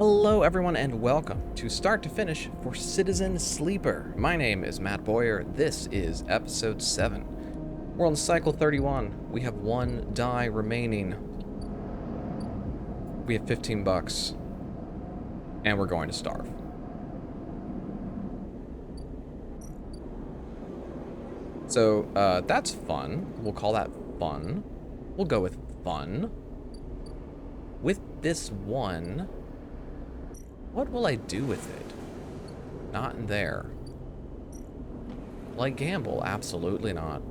Hello, everyone, and welcome to Start to Finish for Citizen Sleeper. My name is Matt Bowyer. This is episode 7. We're on cycle 31. We have one die remaining. We have 15 bucks, and we're going to starve. So, that's fun. We'll call that fun. We'll go with fun. With this one, what will I do with it? Not in there. Will I gamble? Absolutely not.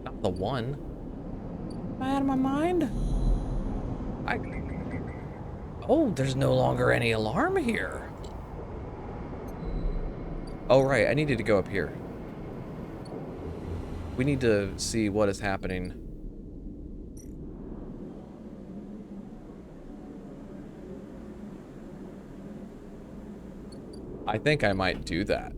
Not the one. Am I out of my mind? Oh, there's no longer any alarm here. Oh, right, I needed to go up here. We need to see what is happening. I think I might do that.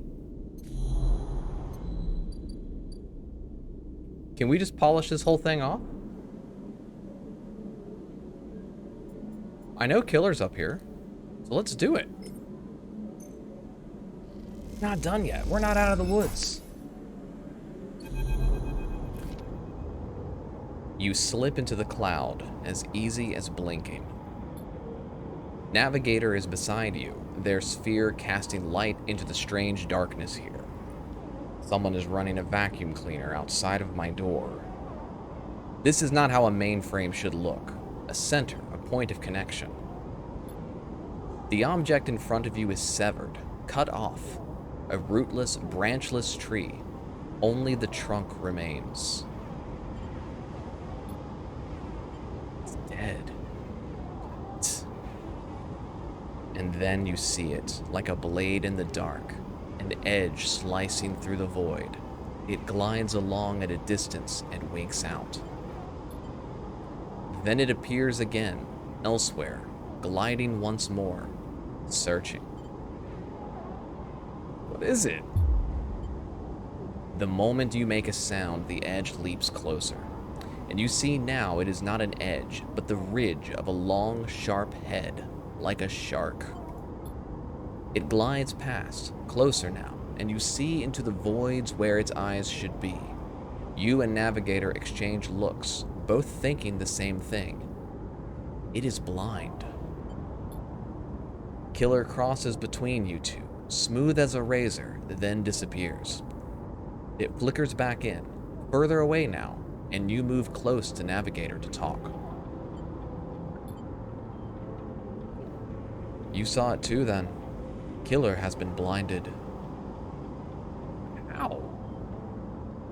Can we just polish this whole thing off? I know Killer's up here, so let's do it. Not done yet. We're not out of the woods. You slip into the cloud as easy as blinking. Navigator is beside you, their sphere casting light into the strange darkness here. Someone is running a vacuum cleaner outside of my door. This is not how a mainframe should look. A center, a point of connection. The object in front of you is severed, cut off. A rootless, branchless tree. Only the trunk remains. It's dead. And then you see it, like a blade in the dark, an edge slicing through the void. It glides along at a distance and winks out. Then it appears again, elsewhere, gliding once more, searching. What is it? The moment you make a sound, the edge leaps closer. And you see now it is not an edge, but the ridge of a long, sharp head, like a shark. It glides past, closer now, and you see into the voids where its eyes should be. You and Navigator exchange looks, both thinking the same thing. It is blind. Killer crosses between you two, smooth as a razor, then disappears. It flickers back in, further away now, and you move close to Navigator to talk. You saw it too, then. Killer has been blinded. How?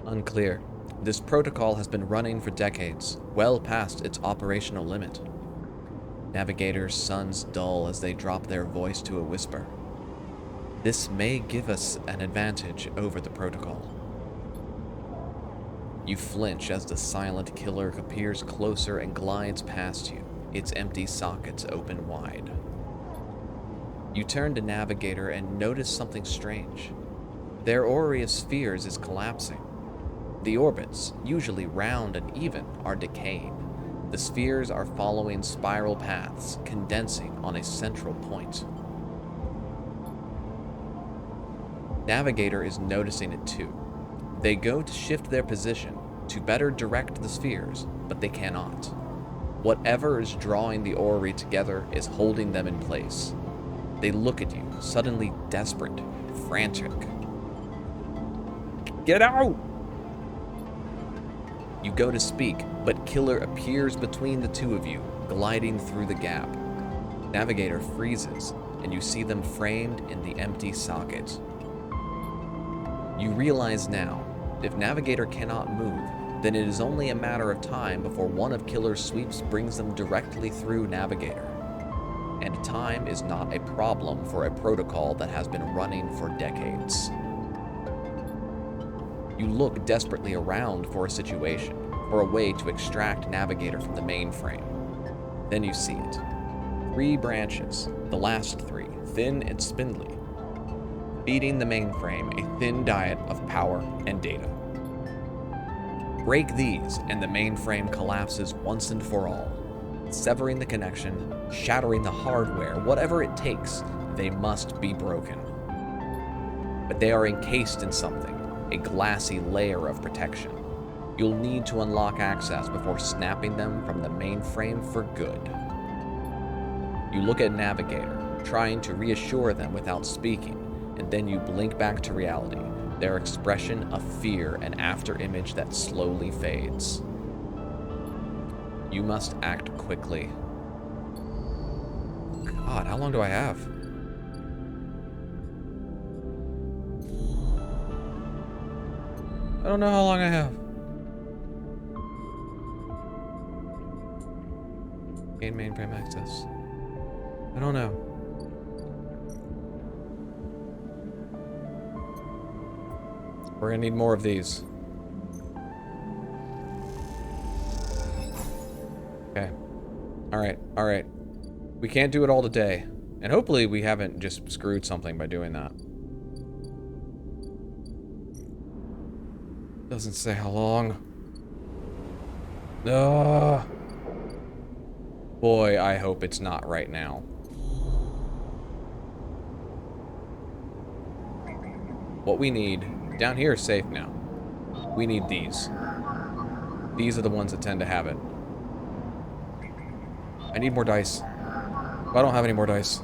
Unclear. This protocol has been running for decades, well past its operational limit. Navigator's sons dull as they drop their voice to a whisper. This may give us an advantage over the protocol. You flinch as the silent killer appears closer and glides past you, its empty sockets open wide. You turn to Navigator and notice something strange. Their orrery of spheres is collapsing. The orbits, usually round and even, are decaying. The spheres are following spiral paths, condensing on a central point. Navigator is noticing it too. They go to shift their position, to better direct the spheres, but they cannot. Whatever is drawing the orrery together is holding them in place. They look at you, suddenly desperate, frantic. Get out! You go to speak, but Killer appears between the two of you, gliding through the gap. Navigator freezes, and you see them framed in the empty socket. You realize now, if Navigator cannot move, then it is only a matter of time before one of Killer's sweeps brings them directly through Navigator. And time is not a problem for a protocol that has been running for decades. You look desperately around for a situation, for a way to extract Navigator from the mainframe. Then you see it. 3 branches, the last 3, thin and spindly, feeding the mainframe a thin diet of power and data. Break these, and the mainframe collapses once and for all. severing the connection, shattering the hardware, whatever it takes, they must be broken. But they are encased in something, a glassy layer of protection. You'll need to unlock access before snapping them from the mainframe for good. You look at Navigator, trying to reassure them without speaking, and then you blink back to reality, their expression of fear an afterimage that slowly fades. You must act quickly. God, how long do I have? I don't know how long I have. Gain mainframe access. I don't know. We're gonna need more of these. Okay. Alright. We can't do it all today. And hopefully we haven't just screwed something by doing that. Doesn't say how long. Ugh. Boy, I hope it's not right now. What we need... Down here is safe now. We need these. These are the ones that tend to have it. I need more dice. I don't have any more dice.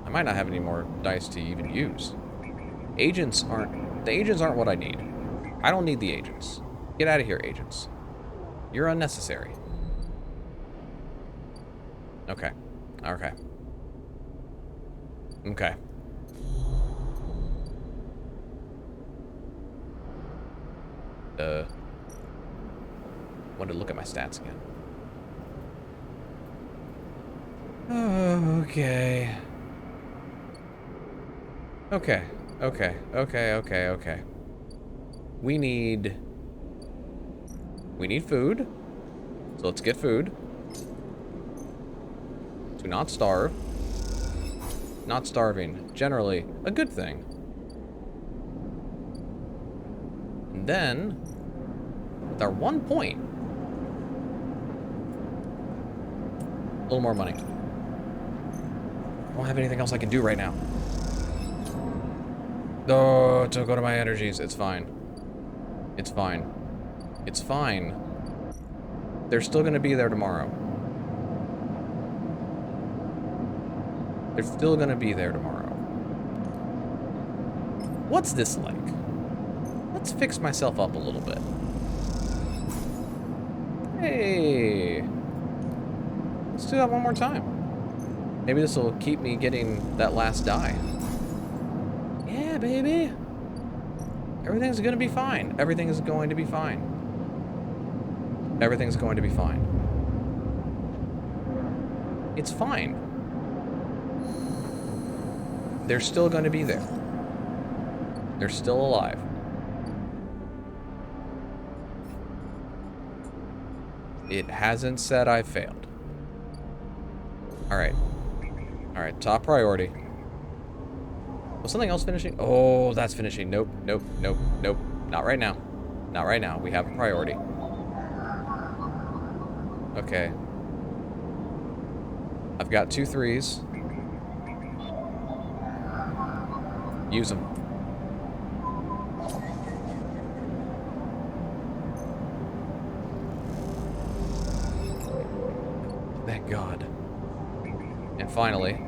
I might not have any more dice to even use. Agents aren't... The agents aren't what I need. I don't need the agents. Get out of here, agents. You're unnecessary. Okay. Okay. Okay. Wanted to look at my stats again. Okay. Okay. We need food. So let's get food. To not starve. Not starving. Generally, a good thing. And then, with our 1 point, a little more money. I don't have anything else I can do right now. Oh, don't go to my energies. It's fine. It's fine. It's fine. They're still gonna be there tomorrow. They're still gonna be there tomorrow. What's this like? Let's fix myself up a little bit. Hey. Let's do that one more time. Maybe this will keep me getting that last die. Yeah, baby. Everything's gonna be fine. Everything is going to be fine. Everything's going to be fine. It's fine. They're still going to be there. They're still alive. It hasn't said I failed. Alright. Alright, top priority. Was something else finishing? Oh, that's finishing. Nope. Not right now. Not right now. We have a priority. Okay. I've got 2 3s. Use them. Thank God. And finally.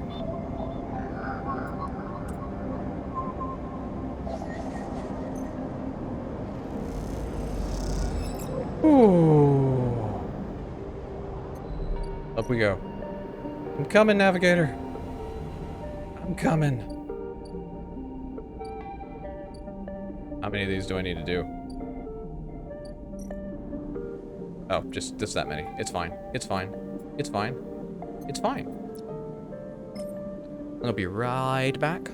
Ooh. Up we go. I'm coming, Navigator. I'm coming. How many of these do I need to do? Oh, just that many. It's fine. It's fine. It's fine. It's fine. I'll be right back.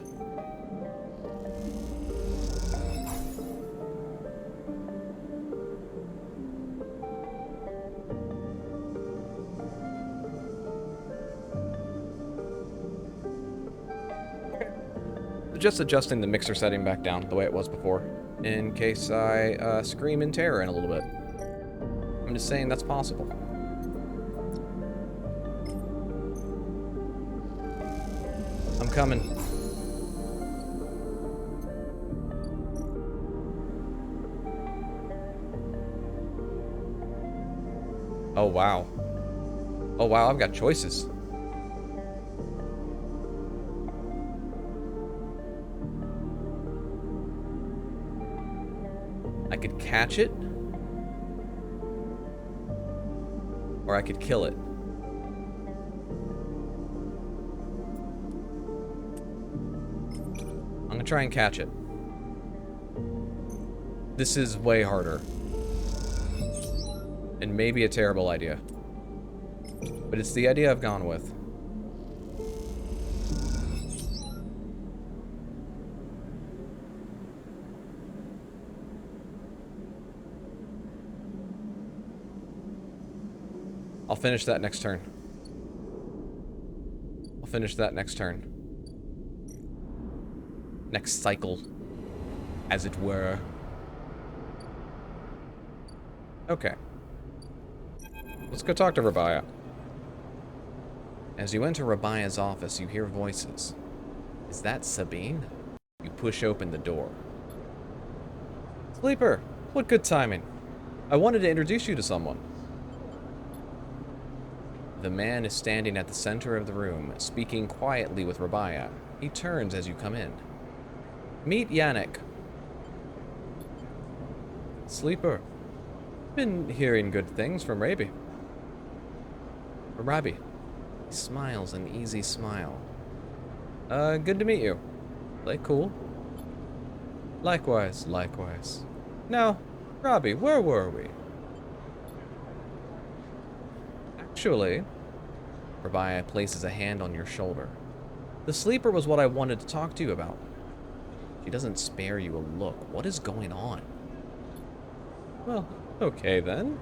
Just adjusting the mixer setting back down the way it was before, in case I scream in terror in a little bit. I'm just saying that's possible. I'm coming. Oh, wow. Oh, wow, I've got choices. I could catch it, or I could kill it. I'm gonna try and catch it. This is way harder. And maybe a terrible idea. But it's the idea I've gone with. I'll finish that next turn. I'll finish that next turn. Next cycle, as it were. Okay. Let's go talk to Rabaya. As you enter Rabaya's office, you hear voices. Is that Sabine? You push open the door. Sleeper, what good timing. I wanted to introduce you to someone. The man is standing at the center of the room, speaking quietly with Rabaya. He turns as you come in. Meet Yannick. Sleeper. Been hearing good things from Rabi. He smiles an easy smile. Good to meet you. Play cool. Likewise, likewise. Now, Robbie, where were we? Actually, Rabaya places a hand on your shoulder. The sleeper was what I wanted to talk to you about. She doesn't spare you a look. What is going on? Well, okay then.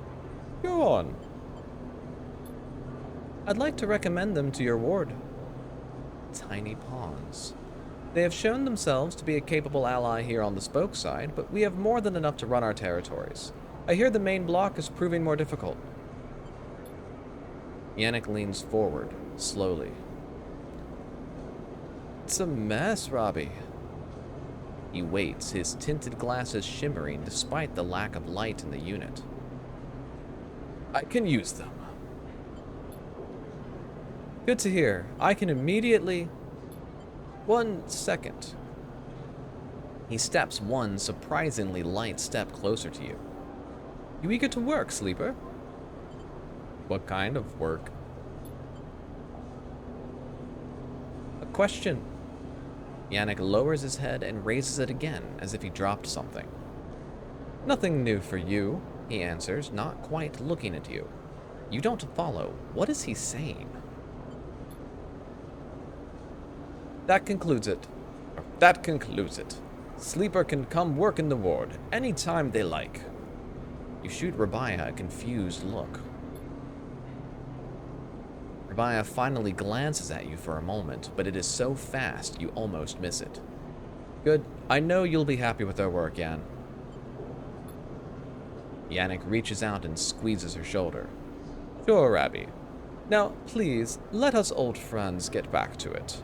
Go on. I'd like to recommend them to your ward. Tiny pawns. They have shown themselves to be a capable ally here on the spoke side, but we have more than enough to run our territories. I hear the main block is proving more difficult. Yannick leans forward, slowly. It's a mess, Robbie. He waits, his tinted glasses shimmering despite the lack of light in the unit. I can use them. Good to hear. I can immediately... 1 second. He steps one surprisingly light step closer to you. You eager to work, sleeper? What kind of work? A question. Yannick lowers his head and raises it again, as if he dropped something. Nothing new for you, he answers, not quite looking at you. You don't follow. What is he saying? That concludes it. That concludes it. Sleeper can come work in the ward any time they like. You shoot Rabaya a confused look. Rabaya finally glances at you for a moment, but it is so fast you almost miss it. Good. I know you'll be happy with our work, Yan. Yannick reaches out and squeezes her shoulder. Sure, Rabbi. Now, please, let us old friends get back to it.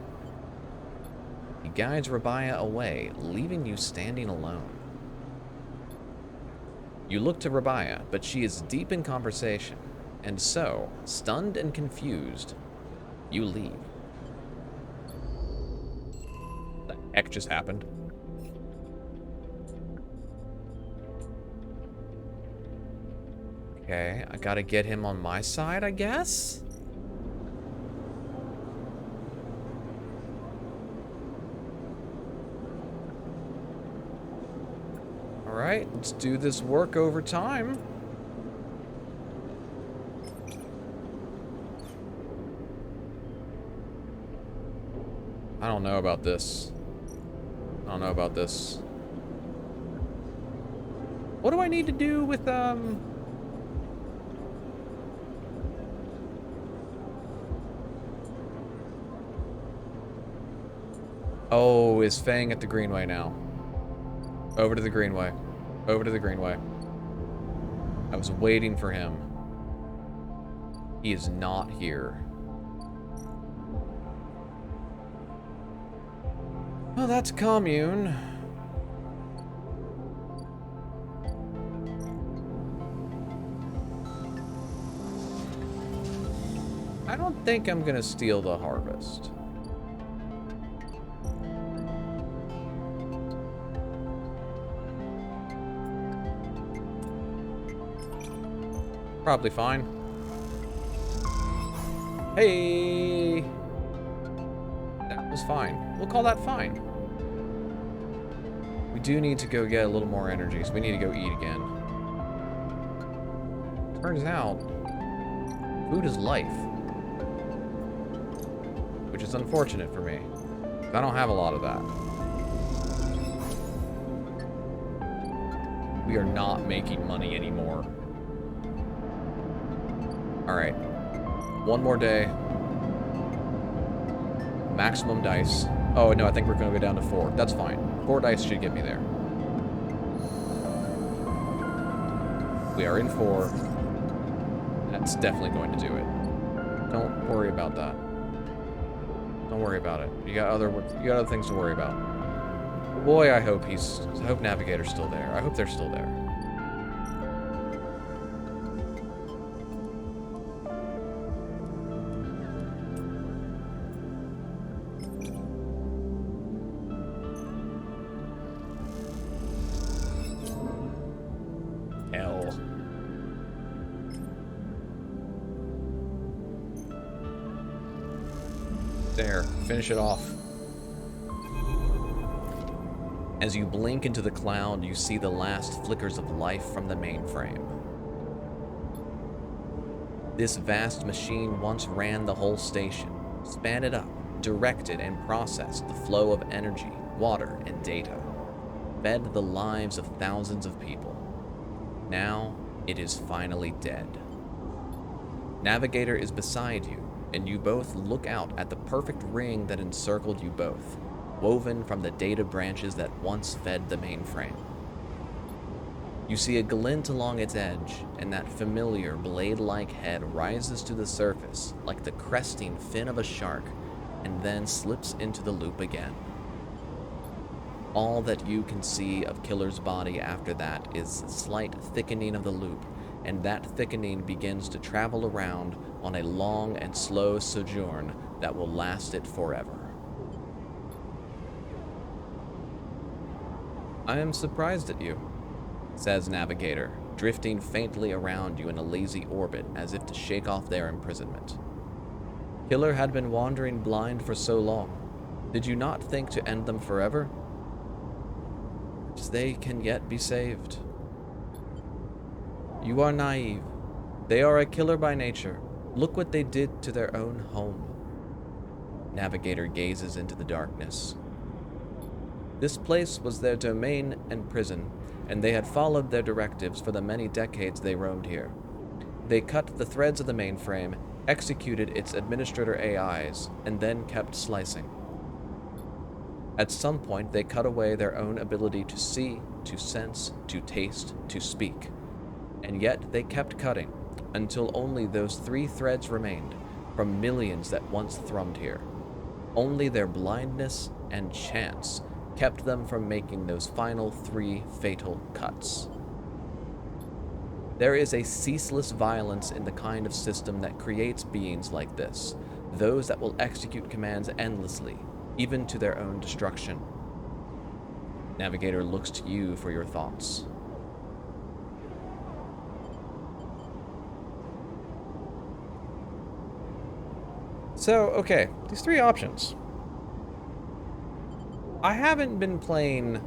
He guides Rabaya away, leaving you standing alone. You look to Rabaya, but she is deep in conversation, and so, stunned and confused, you leave. What the heck just happened? Okay, I gotta get him on my side, I guess? Alright, let's do this work over time. I don't know about this. I don't know about this. What do I need to do with, Oh, is Fang at the Greenway now? Over to the Greenway. Over to the Greenway. I was waiting for him. He is not here. Well, that's commune. I don't think I'm gonna steal the harvest. Probably fine. Hey! That was fine. We'll call that fine. We do need to go get a little more energy, so we need to go eat again. Turns out, food is life. Which is unfortunate for me. I don't have a lot of that. We are not making money anymore. Alright. One more day. Maximum dice. Oh, no, I think we're going to go down to 4. That's fine. 4 dice should get me there. We are in 4. That's definitely going to do it. Don't worry about that. Don't worry about it. You got other things to worry about. Boy, I hope Navigator's still there. I hope they're still there. Hell. There, finish it off. As you blink into the cloud, you see the last flickers of life from the mainframe. This vast machine once ran the whole station, span it up, directed and processed the flow of energy, water, and data, fed the lives of thousands of people. Now, it is finally dead. Navigator is beside you, and you both look out at the perfect ring that encircled you both, woven from the data branches that once fed the mainframe. You see a glint along its edge, and that familiar blade-like head rises to the surface like the cresting fin of a shark, and then slips into the loop again. All that you can see of Killer's body after that is a slight thickening of the loop, and that thickening begins to travel around on a long and slow sojourn that will last it forever. I am surprised at you, says Navigator, drifting faintly around you in a lazy orbit as if to shake off their imprisonment. Killer had been wandering blind for so long. Did you not think to end them forever? They can yet be saved. You are naive. They are a killer by nature. Look what they did to their own home. Navigator gazes into the darkness. This place was their domain and prison, and they had followed their directives for the many decades they roamed here. They cut the threads of the mainframe, executed its administrator AIs, and then kept slicing. At some point, they cut away their own ability to see, to sense, to taste, to speak. And yet they kept cutting, until only those 3 threads remained, from millions that once thrummed here. Only their blindness and chance kept them from making those final 3 fatal cuts. There is a ceaseless violence in the kind of system that creates beings like this, those that will execute commands endlessly, even to their own destruction. Navigator looks to you for your thoughts. So, okay, these 3 options. I haven't been playing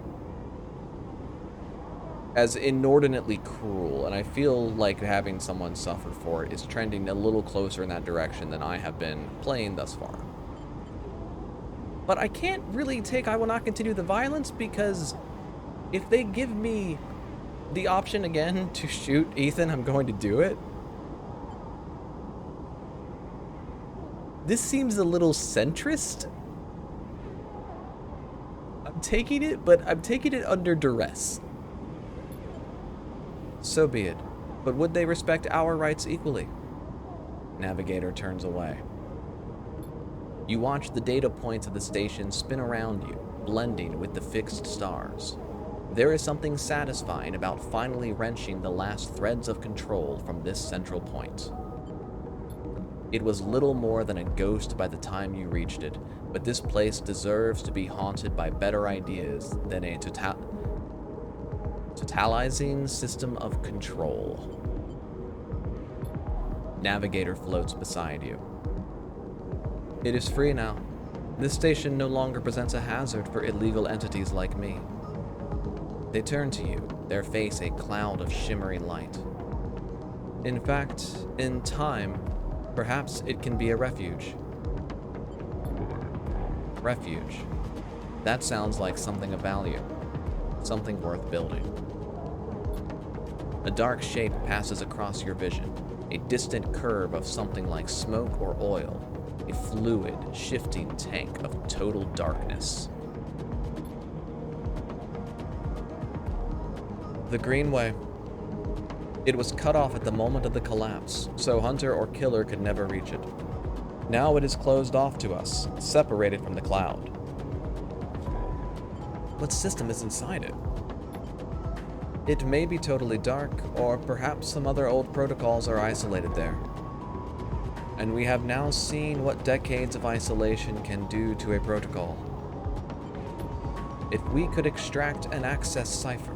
as inordinately cruel, and I feel like having someone suffer for it is trending a little closer in that direction than I have been playing thus far. But I can't really take I will not continue the violence, because if they give me the option again to shoot Ethan, I'm going to do it. This seems a little centrist. I'm taking it, but I'm taking it under duress. So be it. But would they respect our rights equally? Navigator turns away. You watch the data points of the station spin around you, blending with the fixed stars. There is something satisfying about finally wrenching the last threads of control from this central point. It was little more than a ghost by the time you reached it, but this place deserves to be haunted by better ideas than a totalizing system of control. Navigator floats beside you. It is free now. This station no longer presents a hazard for illegal entities like me. They turn to you, their face a cloud of shimmering light. In fact, in time, perhaps it can be a refuge. Refuge. That sounds like something of value. Something worth building. A dark shape passes across your vision, a distant curve of something like smoke or oil, a fluid, shifting tank of total darkness. The Greenway. It was cut off at the moment of the collapse, so hunter or killer could never reach it. Now it is closed off to us, separated from the cloud. What system is inside it? It may be totally dark, or perhaps some other old protocols are isolated there. And we have now seen what decades of isolation can do to a protocol. If we could extract an access cipher.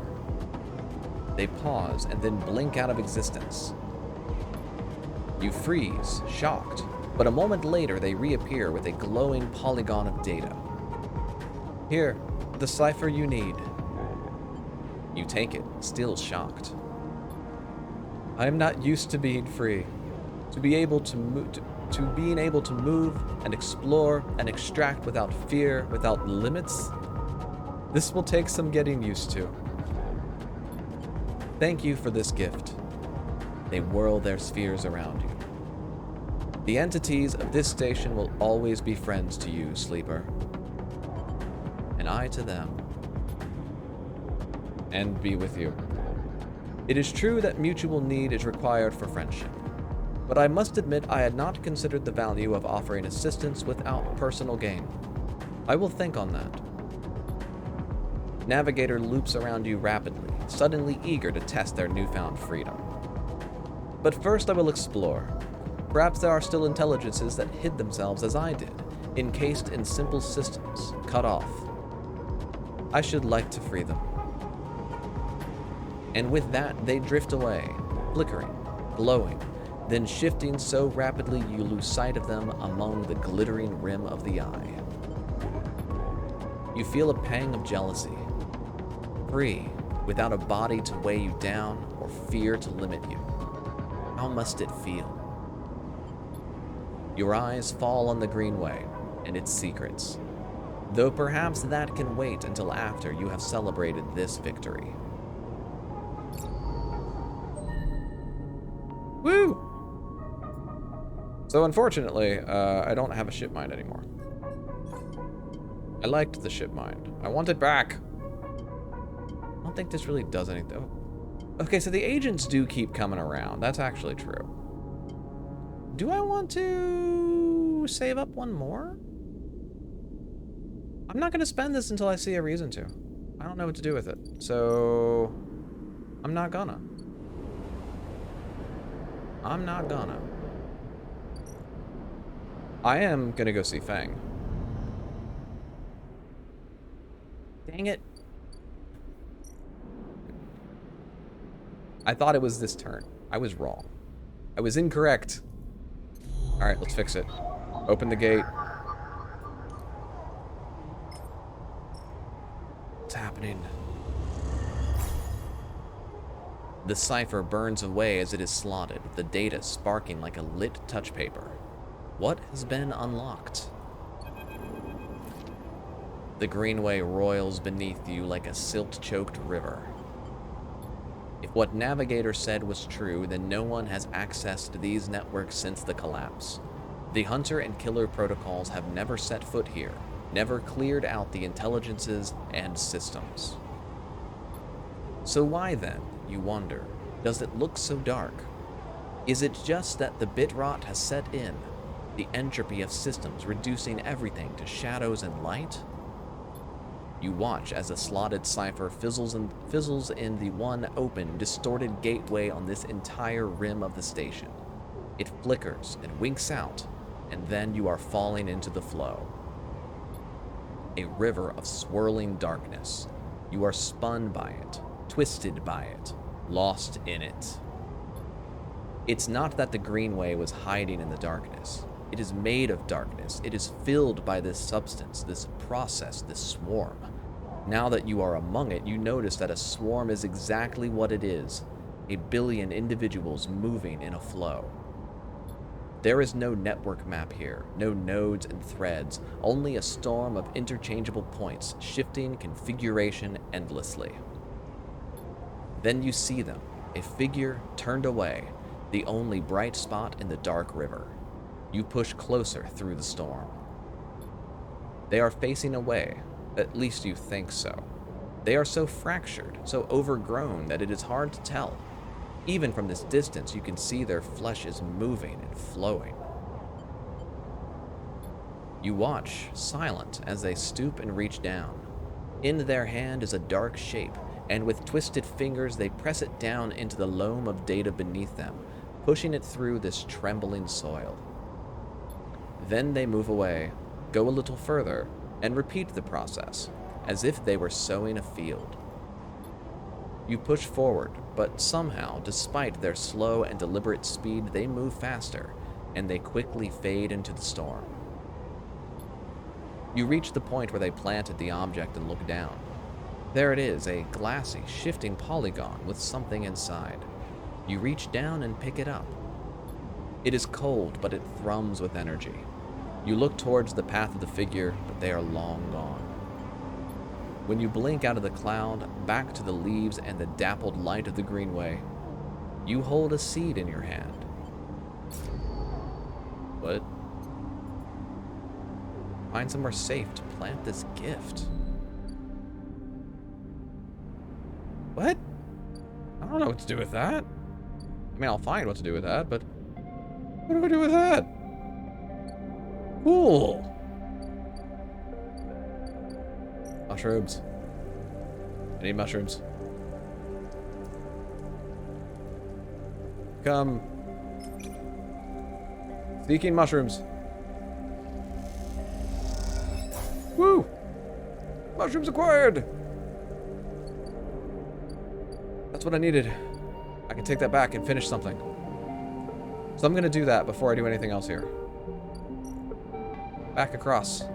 They pause and then blink out of existence. You freeze, shocked, but a moment later they reappear with a glowing polygon of data. Here, the cipher you need. You take it, still shocked. I am not used to being free. To be able to being able to move and explore and extract without fear, without limits. This will take some getting used to. Thank you for this gift. They whirl their spheres around you. The entities of this station will always be friends to you, Sleeper. And I to them. And be with you. It is true that mutual need is required for friendship, but I must admit I had not considered the value of offering assistance without personal gain. I will think on that. Navigator loops around you rapidly, suddenly eager to test their newfound freedom. But first I will explore. Perhaps there are still intelligences that hid themselves as I did, encased in simple systems, cut off. I should like to free them. And with that, they drift away, flickering, glowing, then shifting so rapidly you lose sight of them among the glittering rim of the eye. You feel a pang of jealousy. Free, without a body to weigh you down or fear to limit you. How must it feel? Your eyes fall on the Greenway and its secrets, though perhaps that can wait until after you have celebrated this victory. Woo! So unfortunately, I don't have a ship mind anymore. I liked the ship mind. I want it back. I don't think this really does anything. Okay, so the agents do keep coming around. That's actually true. Do I want to save up one more? I'm not going to spend this until I see a reason to. I don't know what to do with it. So, I'm not gonna. I am gonna go see Fang. Dang it. I thought it was this turn. I was wrong. I was incorrect. Alright, let's fix it. Open the gate. What's happening? The cipher burns away as it is slotted, the data sparking like a lit touch paper. What has been unlocked? The Greenway roils beneath you like a silt-choked river. If what Navigator said was true, then no one has accessed these networks since the collapse. The Hunter and Killer protocols have never set foot here, never cleared out the intelligences and systems. So why then, you wonder, does it look so dark? Is it just that the bit rot has set in, the entropy of systems reducing everything to shadows and light? You watch as a slotted cipher fizzles in the one open, distorted gateway on this entire rim of the station. It flickers and winks out, and then you are falling into the flow. A river of swirling darkness. You are spun by it, twisted by it, lost in it. It's not that the Greenway was hiding in the darkness. It is made of darkness. It is filled by this substance, this process, this swarm. Now that you are among it, you notice that a swarm is exactly what it is. A billion individuals moving in a flow. There is no network map here, no nodes and threads, only a storm of interchangeable points, shifting configuration endlessly. Then you see them, a figure turned away, the only bright spot in the dark river. You push closer through the storm. They are facing away, at least you think so. They are so fractured, so overgrown that it is hard to tell. Even from this distance, you can see their flesh is moving and flowing. You watch, silent, as they stoop and reach down. In their hand is a dark shape, and with twisted fingers they press it down into the loam of data beneath them, pushing it through this trembling soil. Then they move away, go a little further, and repeat the process, as if they were sowing a field. You push forward, but somehow, despite their slow and deliberate speed, they move faster, and they quickly fade into the storm. You reach the point where they planted the object and look down. There it is, a glassy, shifting polygon with something inside. You reach down and pick it up. It is cold, but it thrums with energy. You look towards the path of the figure, but they are long gone. When you blink out of the cloud, back to the leaves and the dappled light of the Greenway, you hold a seed in your hand. What? Find somewhere safe to plant this gift. What? I don't know what to do with that. I mean, I'll find what to do with that, but what do I do with that? Cool. Mushrooms. I need mushrooms. Come. Seeking mushrooms. Woo! Mushrooms acquired! That's what I needed. I can take that back and finish something. So I'm gonna do that before I do anything else here. Back across. There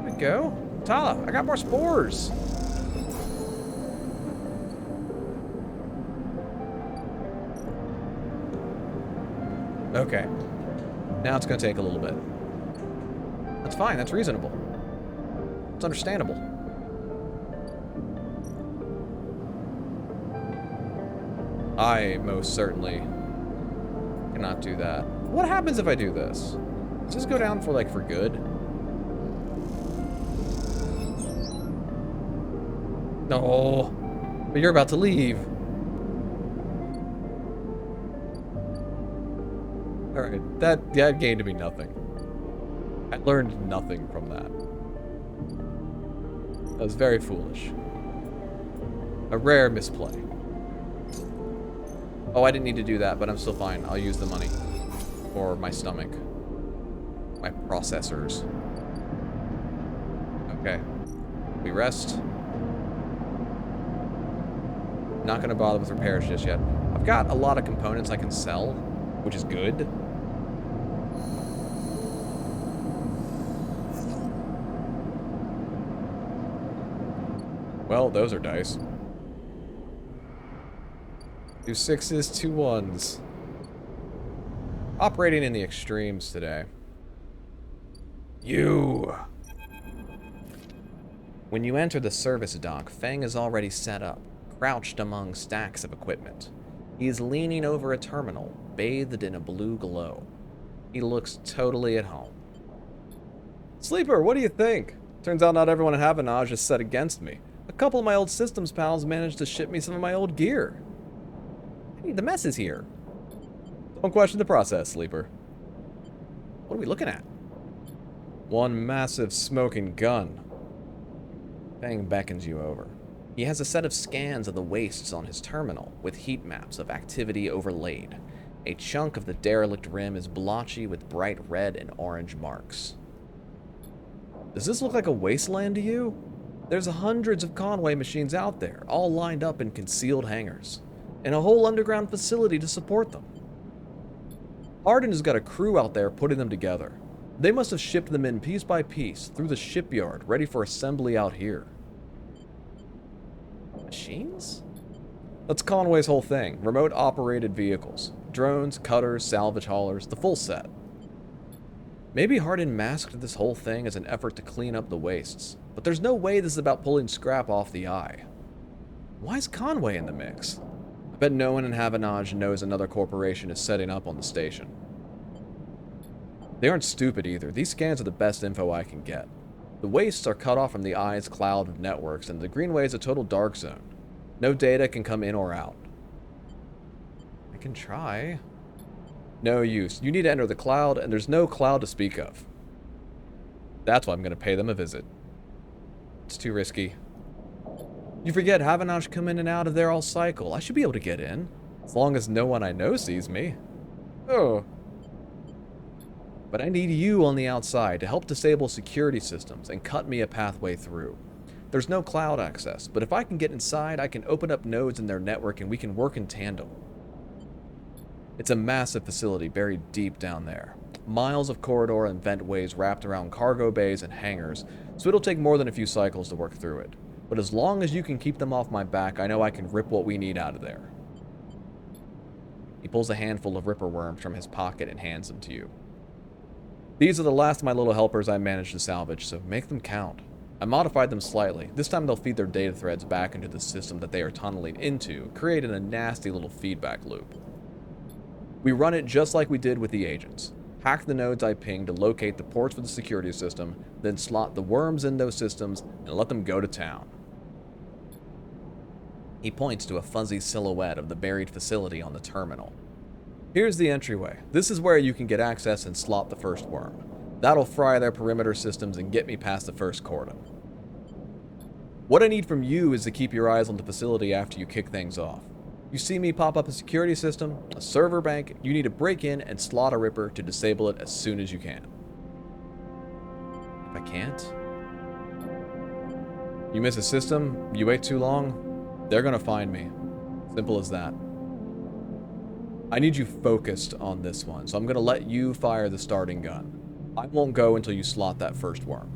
we go. Tala, I got more spores. Okay. Now it's gonna take a little bit. That's fine, that's reasonable. It's understandable. I most certainly cannot do that. What happens if I do this? Does this go down for, like, for good? No. But you're about to leave. Alright, that gained me nothing. I learned nothing from that. That was very foolish. A rare misplay. Oh, I didn't need to do that, but I'm still fine. I'll use the money. For my stomach. My processors. Okay. We rest. Not gonna bother with repairs just yet. I've got a lot of components I can sell, which is good. Well, those are dice. 2 6s, 2 1s. Operating in the extremes today. You. When you enter the service dock, Feng is already set up, crouched among stacks of equipment. He is leaning over a terminal, bathed in a blue glow. He looks totally at home. Sleeper, what do you think? Turns out not everyone in Havanage is set against me. A couple of my old systems pals managed to ship me some of my old gear. Hey, the mess is here. Don't question the process, Sleeper. What are we looking at? One massive smoking gun. Fang beckons you over. He has a set of scans of the wastes on his terminal, with heat maps of activity overlaid. A chunk of the derelict rim is blotchy with bright red and orange marks. Does this look like a wasteland to you? There's hundreds of Conway machines out there, all lined up in concealed hangars, and a whole underground facility to support them. Arden has got a crew out there putting them together. They must have shipped them in piece by piece through the shipyard, ready for assembly out here. Machines? That's Conway's whole thing. Remote operated vehicles. Drones, cutters, salvage haulers, the full set. Maybe Hardin masked this whole thing as an effort to clean up the wastes, but there's no way this is about pulling scrap off the eye. Why is Conway in the mix? I bet no one in Havanage knows another corporation is setting up on the station. They aren't stupid either. These scans are the best info I can get. The wastes are cut off from the eye's cloud of networks, and the Greenway is a total dark zone. No data can come in or out. I can try. No use. You need to enter the cloud, and there's no cloud to speak of. That's why I'm going to pay them a visit. It's too risky. You forget Havanage come in and out of there all cycle. I should be able to get in, as long as no one I know sees me. Oh. But I need you on the outside to help disable security systems and cut me a pathway through. There's no cloud access, but if I can get inside, I can open up nodes in their network and we can work in tandem. It's a massive facility buried deep down there. Miles of corridor and ventways wrapped around cargo bays and hangars, so it'll take more than a few cycles to work through it. But as long as you can keep them off my back, I know I can rip what we need out of there. He pulls a handful of ripper worms from his pocket and hands them to you. These are the last of my little helpers I managed to salvage, so make them count. I modified them slightly. This time they'll feed their data threads back into the system that they are tunneling into, creating a nasty little feedback loop. We run it just like we did with the agents. Hack the nodes I pinged to locate the ports for the security system, then slot the worms in those systems and let them go to town. He points to a fuzzy silhouette of the buried facility on the terminal. Here's the entryway. This is where you can get access and slot the first worm. That'll fry their perimeter systems and get me past the first cordon. What I need from you is to keep your eyes on the facility after you kick things off. You see me pop up a security system, a server bank, you need to break in and slot a ripper to disable it as soon as you can. If I can't? You miss a system, you wait too long, they're gonna find me. Simple as that. I need you focused on this one, so I'm gonna let you fire the starting gun. I won't go until you slot that first worm.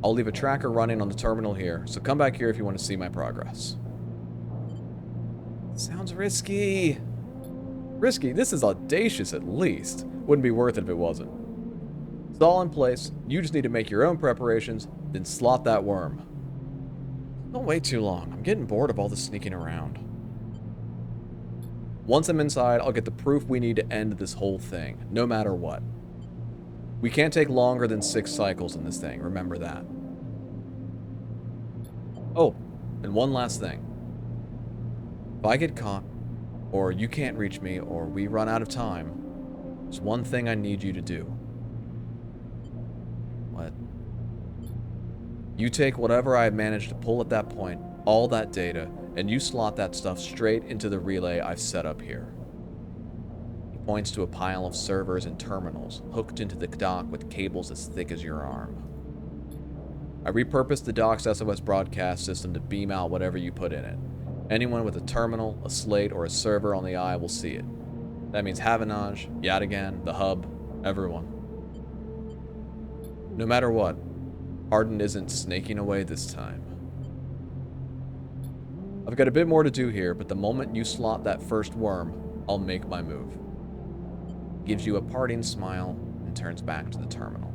I'll leave a tracker running on the terminal here, so come back here if you want to see my progress. Sounds risky. Risky? This is audacious at least. Wouldn't be worth it if it wasn't. It's all in place. You just need to make your own preparations, then slot that worm. Don't wait too long. I'm getting bored of all the sneaking around. Once I'm inside, I'll get the proof we need to end this whole thing, no matter what. We can't take longer than 6 cycles in this thing, remember that. Oh, and one last thing. If I get caught, or you can't reach me, or we run out of time, there's one thing I need you to do. What? You take whatever I've managed to pull at that point, all that data, and you slot that stuff straight into the relay I've set up here. He points to a pile of servers and terminals hooked into the dock with cables as thick as your arm. I repurposed the dock's SOS broadcast system to beam out whatever you put in it. Anyone with a terminal, a slate, or a server on the eye will see it. That means Havanage, Yadigan, the hub, everyone. No matter what, Hardin isn't snaking away this time. I've got a bit more to do here, but the moment you slot that first worm, I'll make my move. Gives you a parting smile and turns back to the terminal.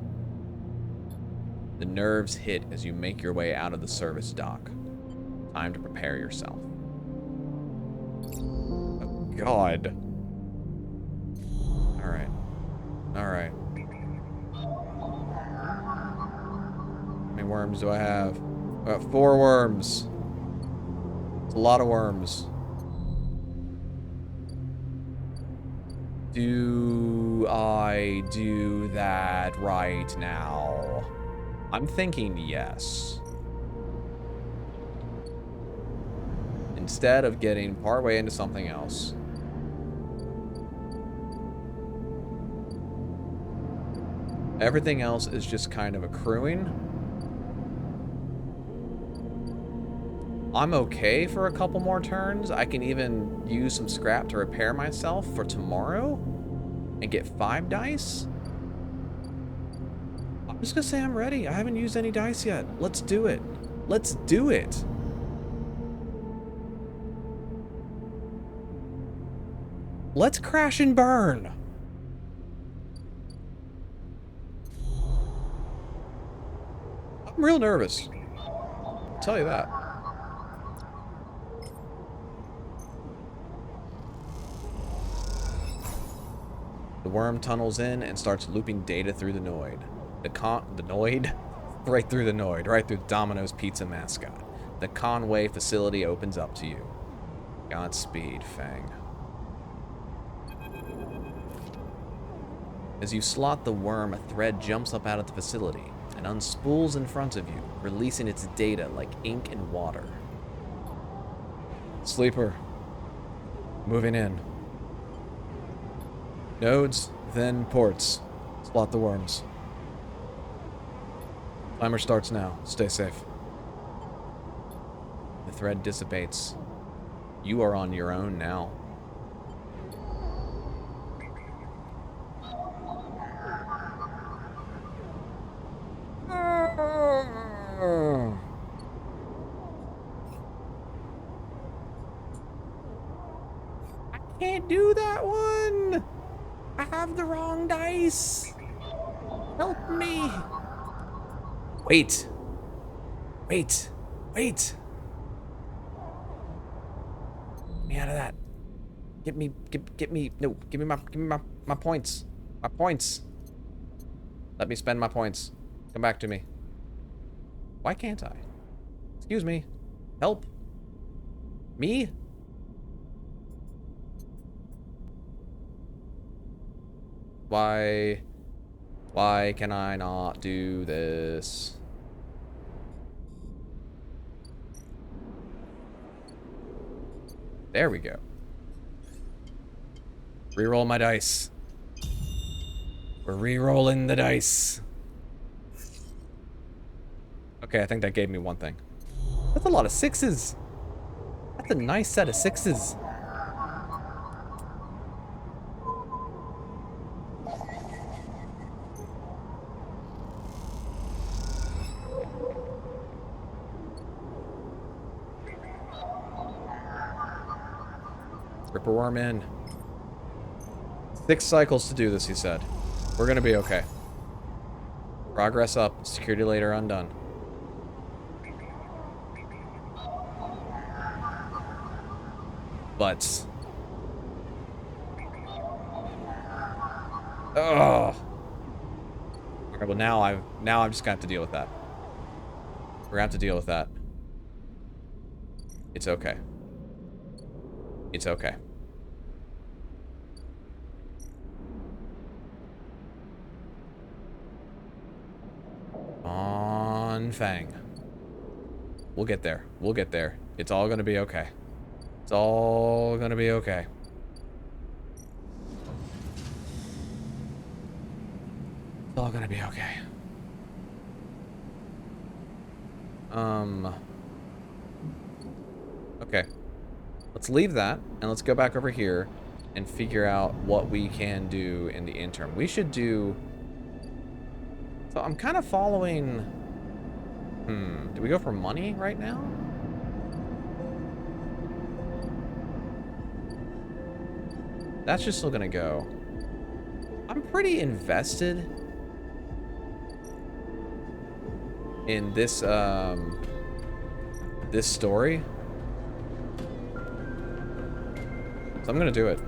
The nerves hit as you make your way out of the service dock. Time to prepare yourself. Oh, God. Alright. Alright. How many worms do I have? 4 worms. It's a lot of worms. Do I do that right now? I'm thinking yes. Instead of getting partway into something else. Everything else is just kind of accruing. I'm okay for a couple more turns. I can even use some scrap to repair myself for tomorrow and get 5 dice. I'm just gonna say I'm ready. I haven't used any dice yet. Let's do it. Let's do it. Let's crash and burn. I'm real nervous. I'll tell you that. The worm tunnels in and starts looping data through the Noid. The Noid? Right through the Noid, right through Domino's Pizza mascot. The Conway facility opens up to you. Godspeed, Fang. As you slot the worm, a thread jumps up out of the facility and unspools in front of you, releasing its data like ink and water. Sleeper. Moving in. Nodes, then ports. Slot the worms. Timer starts now. Stay safe. The thread dissipates. You are on your own now. I can't do that one! I have the wrong dice! Help me! Wait! Wait! Wait! Get me out of that. Get me, no, give me my points. My points. Let me spend my points. Come back to me. Why can't I? Excuse me. Help. Me? Why can I not do this? There we go. Reroll my dice. We're re-rolling the dice. Okay, I think that gave me one thing. That's a lot of 6s. That's a nice set of 6s. Rip a worm in. 6 cycles to do this, he said. We're gonna be okay. Progress up. Security later undone. Butts. Ugh. Alright, well now I'm just gonna have to deal with that. We're gonna have to deal with that. It's okay. It's okay. On Fang. We'll get there. We'll get there. It's all gonna be okay. It's all gonna be okay. It's all gonna be okay. Okay. Let's leave that, and let's go back over here and figure out what we can do in the interim. We should do... So I'm kind of following... Do we go for money right now? That's just still gonna go. I'm pretty invested in this, this story. So I'm gonna do it.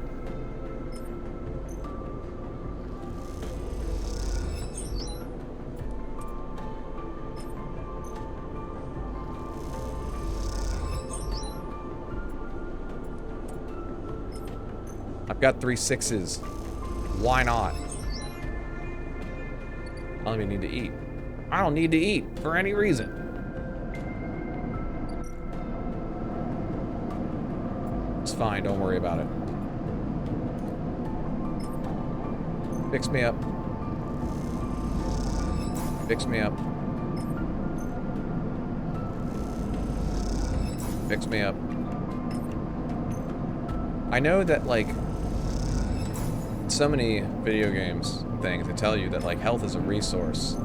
Got 3 6s. Why not? I don't even need to eat. I don't need to eat for any reason. It's fine, don't worry about it. Fix me up. Fix me up. Fix me up. I know that, like, so many video games things that tell you that, like, health is a resource,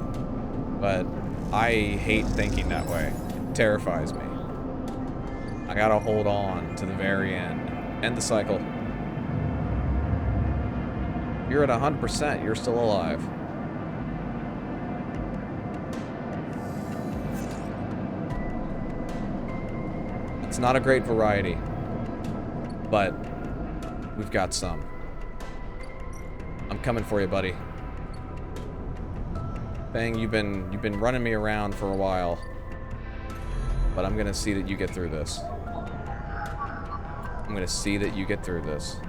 but I hate thinking that way. It terrifies me. I gotta hold on to the very end. End the cycle. You're at 100%, you're still alive. It's not a great variety, but we've got some. I'm coming for you, buddy. Fang, you've been running me around for a while, but I'm gonna see that you get through this. I'm gonna see that you get through this.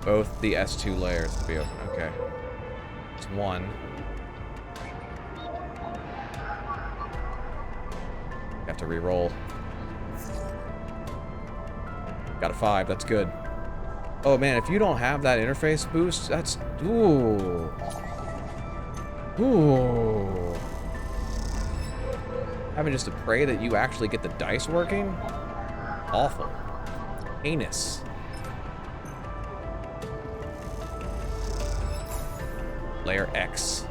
Both the S2 layers to be open. Okay. It's 1. Have to re-roll. Got a 5. That's good. Oh man, if you don't have that interface boost, that's... Ooh. Ooh. Having just to pray that you actually get the dice working? Awful. Heinous. Layer X.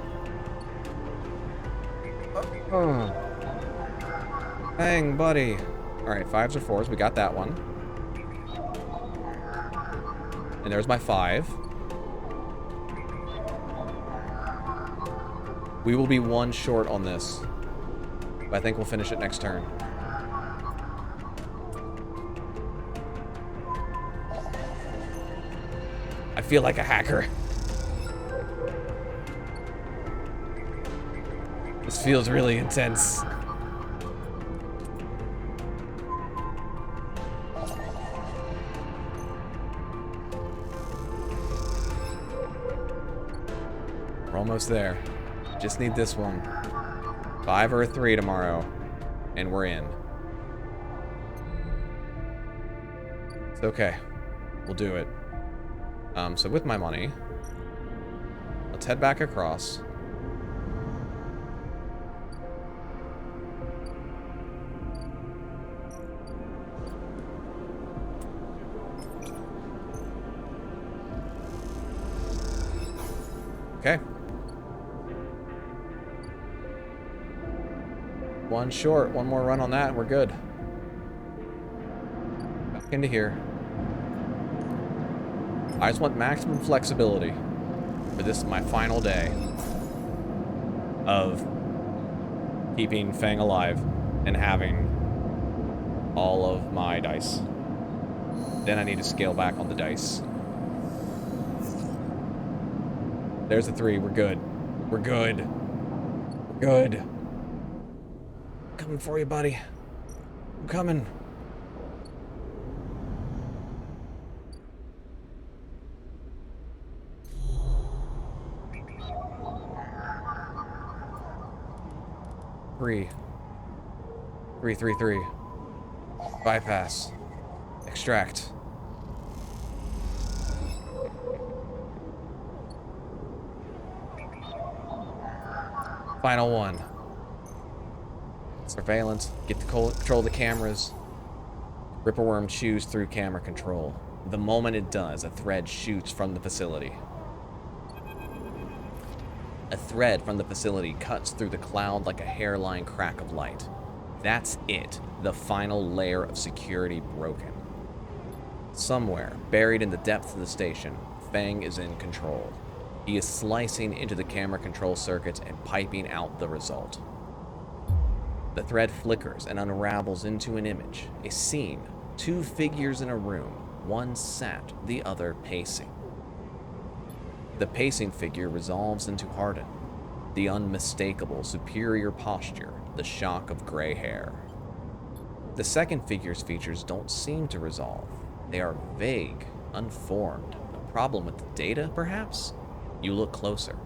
Dang, buddy. Alright, 5s or 4s. We got that one. And there's my 5. We will be 1 short on this. But I think we'll finish it next turn. I feel like a hacker. This feels really intense. We're almost there. Just need this one. 5 or a 3 tomorrow, and we're in. It's okay. We'll do it. So with my money, let's head back across. Okay. 1 short. 1 more run on that, and we're good. Back into here. I just want maximum flexibility for this, my final day of keeping Fang alive and having all of my dice. Then I need to scale back on the dice. There's a 3. We're good. We're good. We're good. I'm coming for you, buddy. I'm coming. Three. 3, 3, 3. Bypass. Extract. Final 1. Surveillance. Get to control the cameras. Ripperworm chews through camera control. The moment it does, a thread shoots from the facility. A thread from the facility cuts through the cloud like a hairline crack of light. That's it. The final layer of security broken. Somewhere, buried in the depths of the station, Fang is in control. He is slicing into the camera control circuits and piping out the result. The thread flickers and unravels into an image, a scene, 2 figures in a room, one sat, the other pacing. The pacing figure resolves into Hardin, the unmistakable superior posture, the shock of gray hair. The second figure's features don't seem to resolve. They are vague, unformed. A problem with the data, perhaps? You look closer.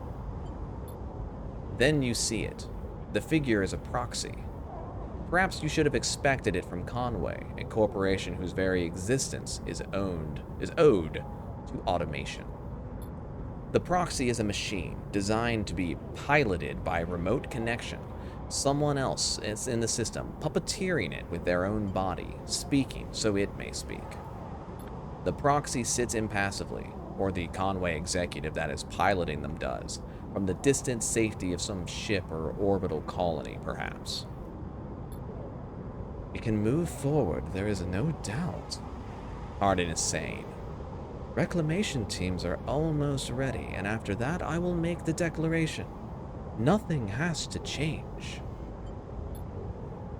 Then you see it. The figure is a proxy. Perhaps you should have expected it from Conway, a corporation whose very existence is owed to automation. The proxy is a machine designed to be piloted by remote connection. Someone else is in the system, puppeteering it with their own body, speaking so it may speak. The proxy sits impassively, or the Conway executive that is piloting them does, from the distant safety of some ship or orbital colony, perhaps. We can move forward, there is no doubt, Arden is saying. Reclamation teams are almost ready, and after that I will make the declaration. Nothing has to change.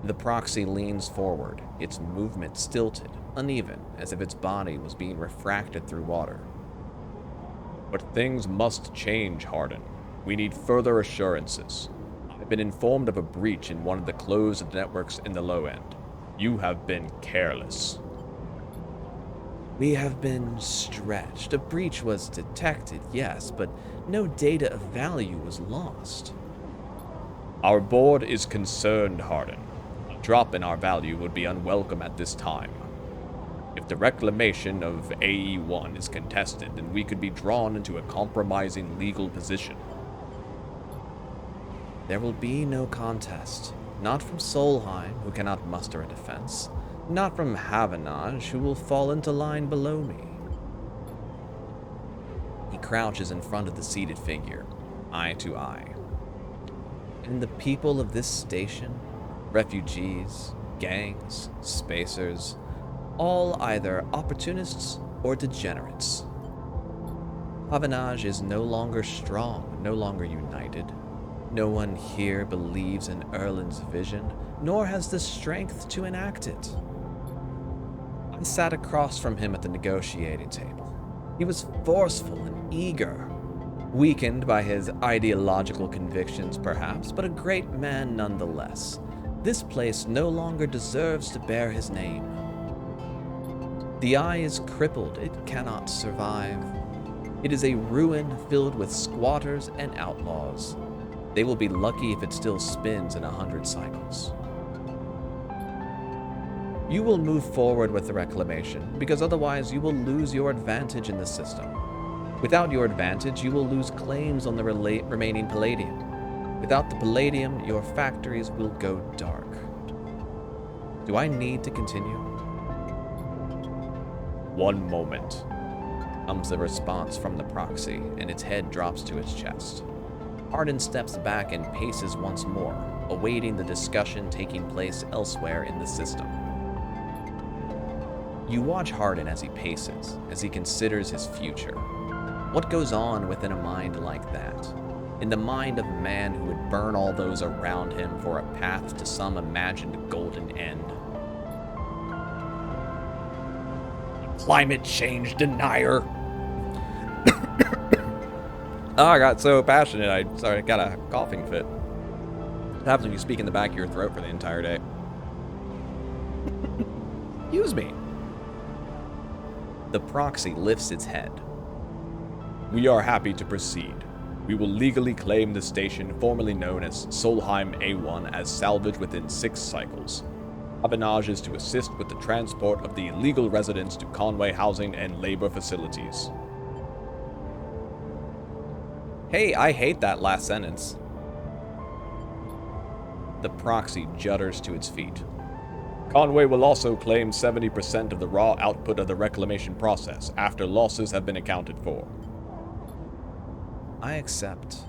The proxy leans forward, its movement stilted, uneven, as if its body was being refracted through water. But things must change, Hardin. We need further assurances. I've been informed of a breach in one of the closed networks in the low end. You have been careless. We have been stretched. A breach was detected, yes, but no data of value was lost. Our board is concerned, Hardin. A drop in our value would be unwelcome at this time. If the reclamation of AE-1 is contested, then we could be drawn into a compromising legal position. There will be no contest. Not from Solheim, who cannot muster a defense. Not from Havanage, who will fall into line below me. He crouches in front of the seated figure, eye to eye. And the people of this station, refugees, gangs, spacers, all either opportunists or degenerates. Havanage is no longer strong, no longer united. No one here believes in Erland's vision, nor has the strength to enact it. I sat across from him at the negotiating table. He was forceful and eager, weakened by his ideological convictions perhaps, but a great man nonetheless. This place no longer deserves to bear his name. The eye is crippled, it cannot survive. It is a ruin filled with squatters and outlaws. They will be lucky if it still spins in 100 cycles. You will move forward with the reclamation, because otherwise you will lose your advantage in the system. Without your advantage, you will lose claims on the remaining palladium. Without the palladium, your factories will go dark. Do I need to continue? One moment, comes the response from the proxy, and its head drops to its chest. Arden steps back and paces once more, awaiting the discussion taking place elsewhere in the system. You watch Hardin as he paces, as he considers his future. What goes on within a mind like that? In the mind of a man who would burn all those around him for a path to some imagined golden end. Climate change denier! Oh, I got so passionate, I got a coughing fit. It happens when you speak in the back of your throat for the entire day. Excuse me. The proxy lifts its head. We are happy to proceed. We will legally claim the station formerly known as Solheim A1 as salvage within 6 cycles. Havanage is to assist with the transport of the illegal residents to Conway housing and labor facilities. Hey, I hate that last sentence. The proxy judders to its feet. Conway will also claim 70% of the raw output of the reclamation process after losses have been accounted for. I accept.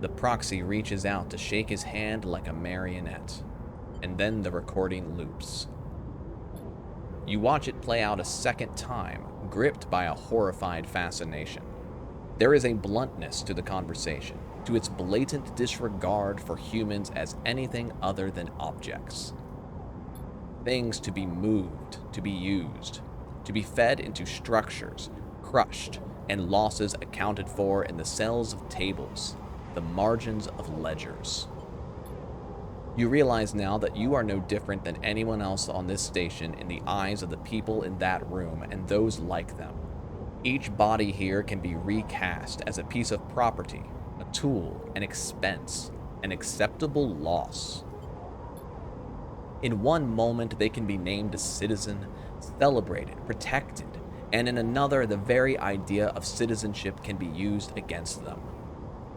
The proxy reaches out to shake his hand like a marionette, and then the recording loops. You watch it play out a second time, gripped by a horrified fascination. There is a bluntness to the conversation, to its blatant disregard for humans as anything other than objects. Things to be moved, to be used, to be fed into structures, crushed, and losses accounted for in the cells of tables, the margins of ledgers. You realize now that you are no different than anyone else on this station in the eyes of the people in that room and those like them. Each body here can be recast as a piece of property, a tool, an expense, an acceptable loss. In one moment, they can be named a citizen, celebrated, protected, and in another, the very idea of citizenship can be used against them.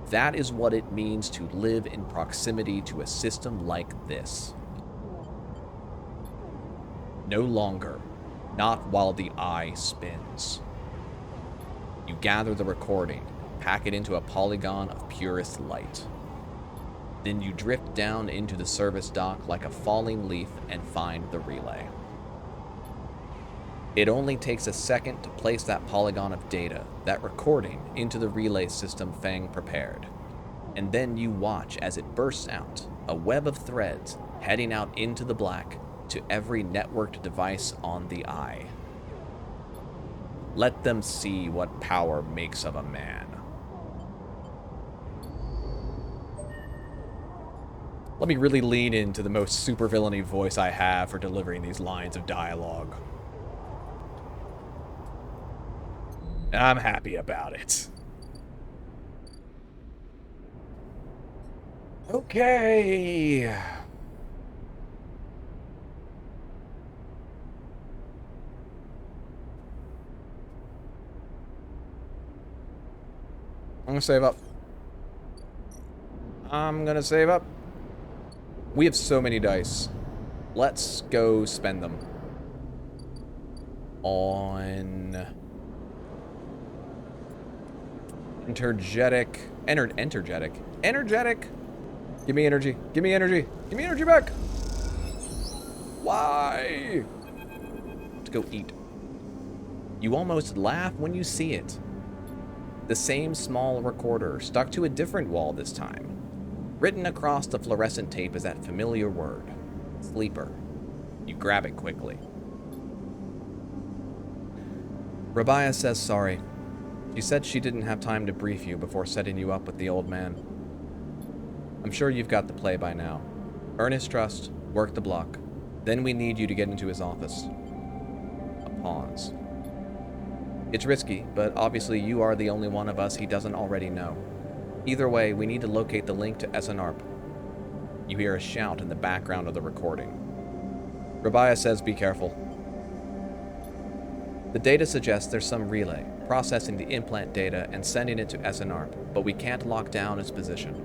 That is what it means to live in proximity to a system like this. No longer, not while the eye spins. You gather the recording, pack it into a polygon of purest light. Then you drift down into the service dock like a falling leaf and find the relay. It only takes a second to place that polygon of data, that recording, into the relay system Fang prepared. And then you watch as it bursts out, a web of threads heading out into the black to every networked device on the eye. Let them see what power makes of a man. Let me really lean into the most supervillainy voice I have for delivering these lines of dialogue. And I'm happy about it. Okay. I'm gonna save up. We have so many dice. Let's go spend them on energetic. Give me energy. Give me energy. Give me energy back. Why? Let's go eat. You almost laugh when you see it. The same small recorder stuck to a different wall this time. Written across the fluorescent tape is that familiar word, sleeper. You grab it quickly. Rabia says sorry. She said she didn't have time to brief you before setting you up with the old man. I'm sure you've got the play by now. Earn his trust, work the block. Then we need you to get into his office. A pause. It's risky, but obviously you are the only one of us he doesn't already know. Either way, we need to locate the link to SNARP. You hear a shout in the background of the recording. Rabia says be careful. The data suggests there's some relay, processing the implant data and sending it to SNARP, but we can't lock down its position.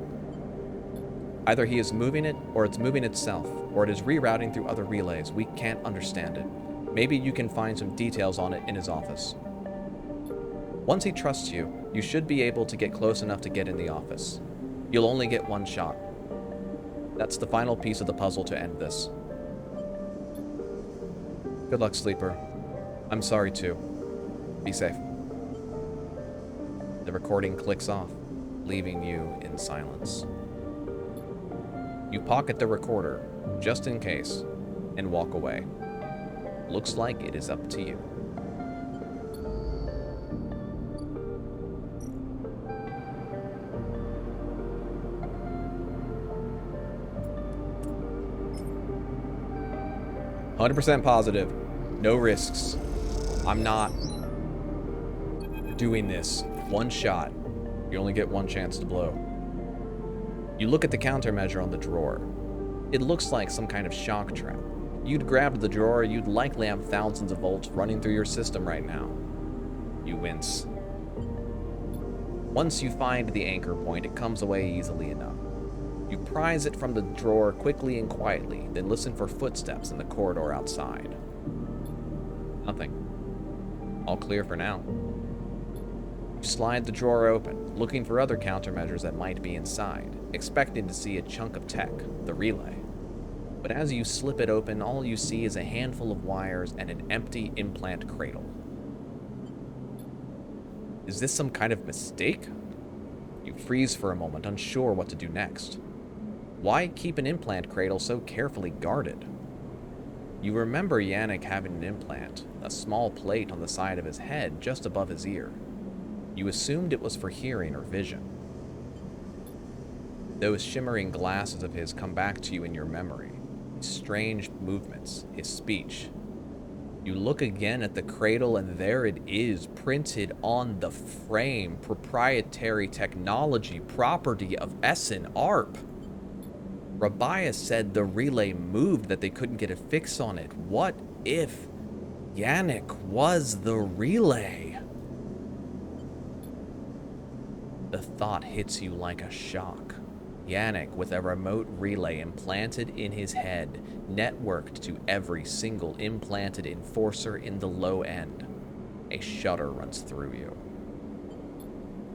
Either he is moving it, or it's moving itself, or it is rerouting through other relays. We can't understand it. Maybe you can find some details on it in his office. Once he trusts you, you should be able to get close enough to get in the office. You'll only get one shot. That's the final piece of the puzzle to end this. Good luck, Sleeper. I'm sorry too. Be safe. The recording clicks off, leaving you in silence. You pocket the recorder, just in case, and walk away. Looks like it is up to you. 100% positive. No risks. I'm not doing this. One shot. You only get one chance to blow. You look at the countermeasure on the drawer. It looks like some kind of shock trap. You'd grabbed the drawer, you'd likely have thousands of volts running through your system right now. You wince. Once you find the anchor point, it comes away easily enough. You prise it from the drawer quickly and quietly, then listen for footsteps in the corridor outside. Nothing. All clear for now. You slide the drawer open, looking for other countermeasures that might be inside, expecting to see a chunk of tech, the relay. But as you slip it open, all you see is a handful of wires and an empty implant cradle. Is this some kind of mistake? You freeze for a moment, unsure what to do next. Why keep an implant cradle so carefully guarded? You remember Yannick having an implant, a small plate on the side of his head just above his ear. You assumed it was for hearing or vision. Those shimmering glasses of his come back to you in your memory. His strange movements, his speech. You look again at the cradle, and there it is, printed on the frame. Proprietary technology, property of Essen Arp. Rabiah said the relay moved, that they couldn't get a fix on it. What if Yannick was the relay? The thought hits you like a shock. Yannick with a remote relay implanted in his head, networked to every single implanted enforcer in the low end. A shudder runs through you.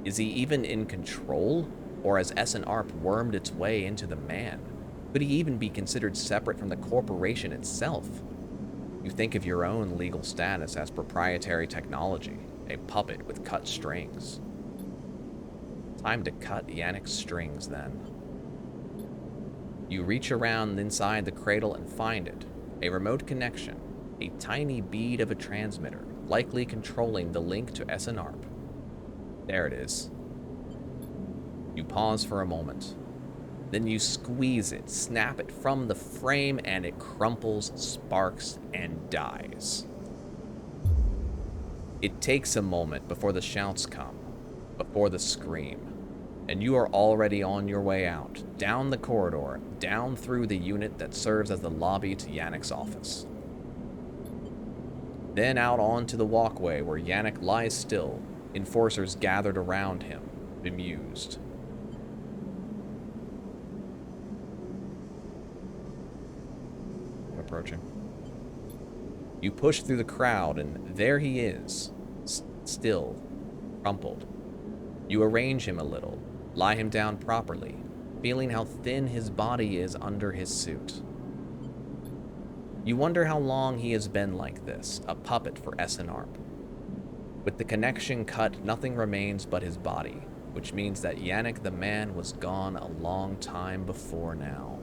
Is he even in control? Or has Essen Arp wormed its way into the man? Could he even be considered separate from the corporation itself? You think of your own legal status as proprietary technology, a puppet with cut strings. Time to cut Yannick's strings, then. You reach around inside the cradle and find it. A remote connection. A tiny bead of a transmitter, likely controlling the link to Essen Arp. There it is. You pause for a moment. Then you squeeze it, snap it from the frame, and it crumples, sparks, and dies. It takes a moment before the shouts come, before the scream. And you are already on your way out, down the corridor, down through the unit that serves as the lobby to Yannick's office. Then out onto the walkway where Yannick lies still, enforcers gathered around him, bemused. I'm approaching. You push through the crowd, and there he is, still, crumpled. You arrange him a little, lie him down properly, feeling how thin his body is under his suit. You wonder how long he has been like this, a puppet for Essen Arp. With the connection cut, nothing remains but his body, which means that Yannick the man was gone a long time before now.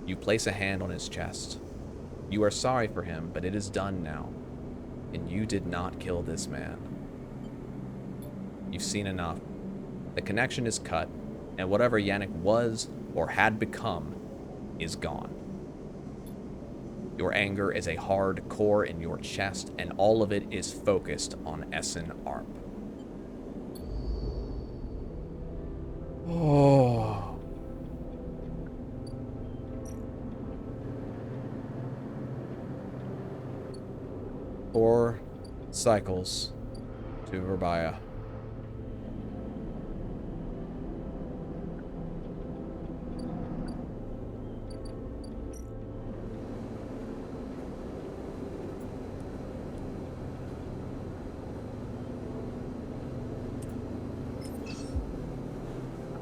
You place a hand on his chest. You are sorry for him, but it is done now, and you did not kill this man. You've seen enough. The connection is cut, and whatever Yannick was or had become is gone. Your anger is a hard core in your chest, and all of it is focused on Essen Arp. Oh. 4 cycles to Rabiah.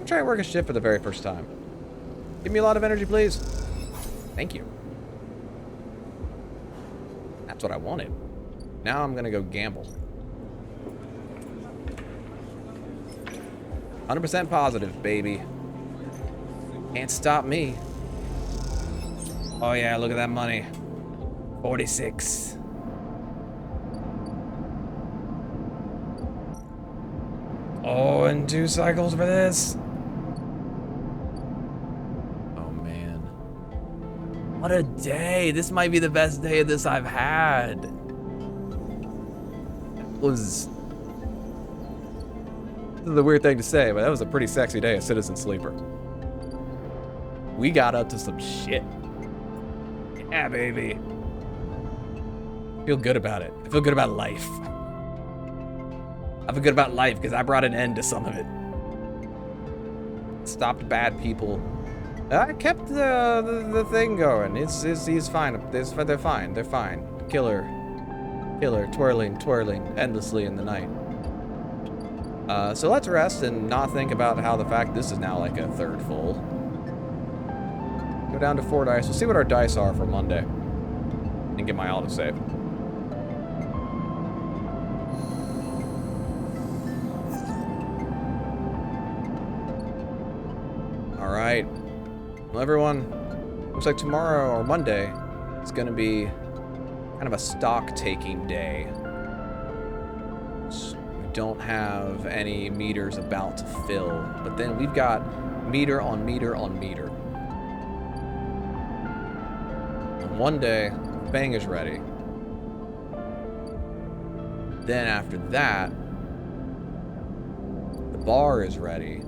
Try to work a shift for the very first time. Give me a lot of energy, please. Thank you. That's what I wanted. Now I'm gonna go gamble. 100% positive, baby. Can't stop me. Oh yeah, look at that money. 46. Oh, and 2 cycles for this. What a day. This might be the best day of this I've had. This is a weird thing to say, but that was a pretty sexy day of Citizen Sleeper. We got up to some shit. Yeah, baby. I feel good about it. I feel good about life. I feel good about life because I brought an end to some of it. Stopped bad people. I kept the thing going. He's fine. They're fine. They're fine. Killer, twirling endlessly in the night. So let's rest and not think about how the fact this is now like a third full. Go down to 4 dice. We'll see what our dice are for Monday. And get my autosave. All right. Well, everyone, looks like tomorrow or Monday is going to be kind of a stock-taking day. Just don't have any meters about to fill. But then we've got meter on meter on meter. And one day, Bang is ready. Then after that, the bar is ready.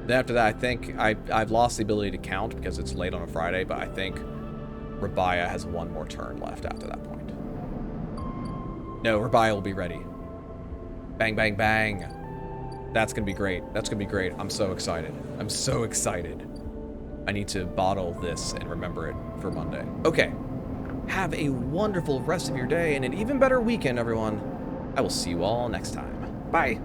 Then after that, I think I've lost the ability to count because it's late on a Friday, but I think Rabaya has one more turn left after that point. No, Rabaya will be ready. Bang, bang, bang. That's going to be great. That's going to be great. I'm so excited. I'm so excited. I need to bottle this and remember it for Monday. Okay. Have a wonderful rest of your day and an even better weekend, everyone. I will see you all next time. Bye.